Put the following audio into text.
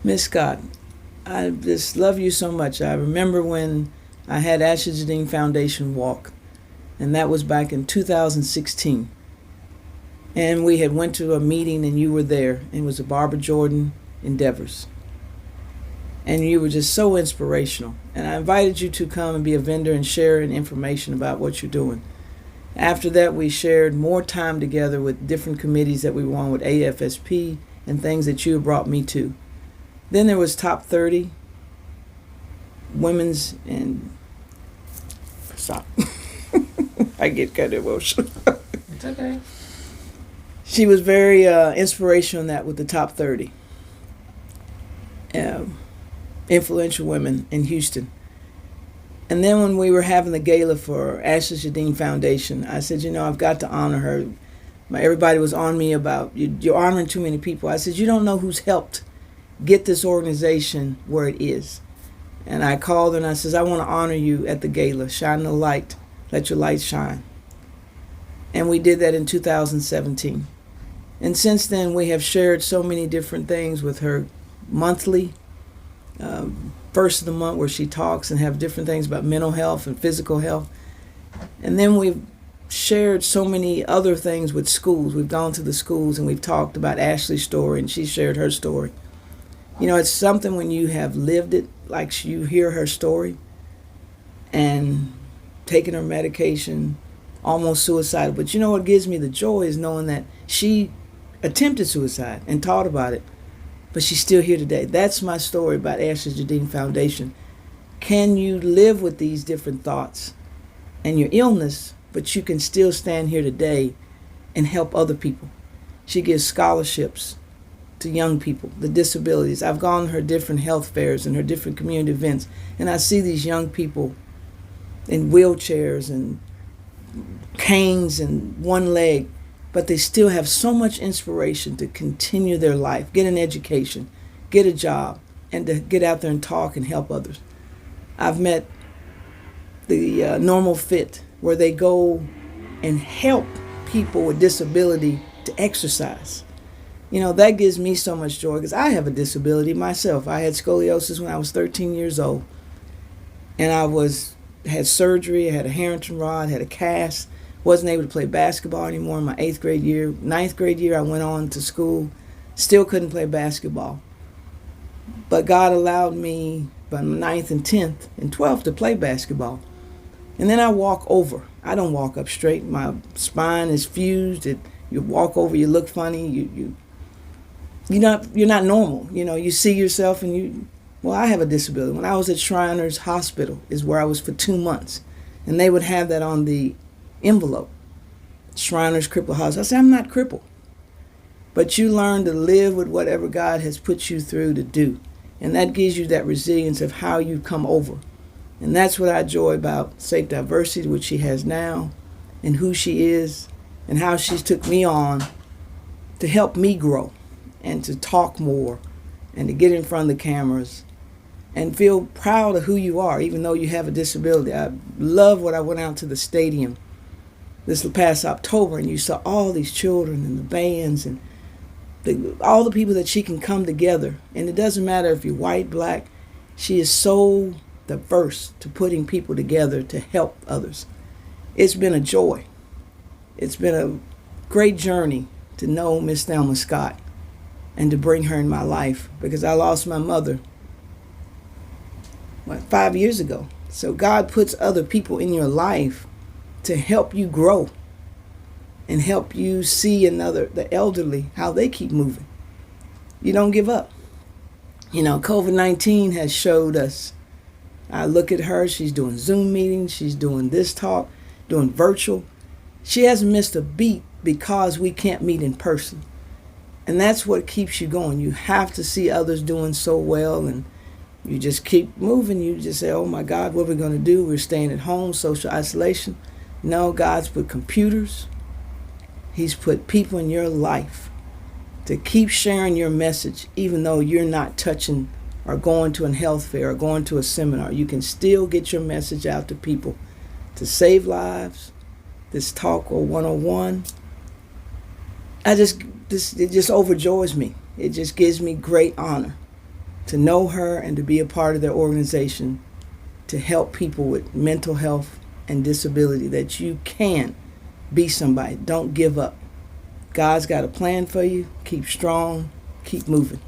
Miss Scott, I just love you so much. I remember when I had Ashley Jadine Foundation walk, and that was back in 2016. And we had went to a meeting, and you were there. It was the Barbara Jordan Endeavors, and you were just so inspirational. And I invited you to come and be a vendor and share information about what you're doing. After that, we shared more time together with different committees that we were on with AFSP and things that you brought me to. Then there was Top 30 Women's and stop. I get kind of emotional. It's okay. She was very inspirational in that with the Top 30 influential women in Houston. And then when we were having the gala for Ashley Jadine Foundation, I said, I've got to honor her. Everybody was on me about, you're honoring too many people. I said, you don't know who's helped get this organization where it is. And I called her and I said, I want to honor you at the gala. Shine the light. Let your light shine. And we did that in 2017. And since then, we have shared so many different things with her monthly, first of the month where she talks and have different things about mental health and physical health. And then we've shared so many other things with schools. We've gone to the schools and we've talked about Ashley's story, and she shared her story. It's something when you have lived it, like you hear her story and taking her medication, almost suicidal. But what gives me the joy is knowing that she attempted suicide and thought about it, but she's still here today. That's my story about Ashley Jadine Foundation. Can you live with these different thoughts and your illness, but you can still stand here today and help other people? She gives scholarships to young people, the disabilities. I've gone to her different health fairs and her different community events, and I see these young people in wheelchairs and canes and one leg, but they still have so much inspiration to continue their life, get an education, get a job, and to get out there and talk and help others. I've met the Normal Fit, where they go and help people with disability to exercise. That gives me so much joy because I have a disability myself. I had scoliosis when I was 13 years old, and had surgery. I had a Harrington rod, had a cast. Wasn't able to play basketball anymore in my 8th grade year. 9th grade year, I went on to school. Still couldn't play basketball. But God allowed me by 9th and 10th and 12th to play basketball. And then I walk over. I don't walk up straight. My spine is fused. You walk over, you look funny. You're not normal. You see yourself and I have a disability. When I was at Shriners Hospital is where I was for 2 months. And they would have that on the envelope. Shriners Crippled Hospital. I said, I'm not crippled. But you learn to live with whatever God has put you through to do. And that gives you that resilience of how you come over. And that's what I enjoy about S.A.F.E Diversity, which she has now, and who she is, and how she's took me on to help me grow and to talk more and to get in front of the cameras and feel proud of who you are, even though you have a disability. I love when I went out to the stadium this past October and you saw all these children and the bands and all the people that she can come together. And it doesn't matter if you're white, black. She is so diverse to putting people together to help others. It's been a joy. It's been a great journey to know Miss Thelma Scott and to bring her in my life, because I lost my mother 5 years ago. So God puts other people in your life to help you grow and help you see the elderly, how they keep moving. You don't give up. COVID-19 has showed us. I look at her, she's doing Zoom meetings, she's doing this talk, doing virtual. She hasn't missed a beat because we can't meet in person. And that's what keeps you going. You have to see others doing so well, and you just keep moving. You just say, oh my God, what are we going to do? We're staying at home, social isolation. No, God's put computers. He's put people in your life to keep sharing your message, even though you're not touching or going to a health fair or going to a seminar. You can still get your message out to people to save lives. This talk or 101, it just overjoys me. It just gives me great honor to know her and to be a part of their organization to help people with mental health and disability, that you can be somebody. Don't give up. God's got a plan for you. Keep strong. Keep moving.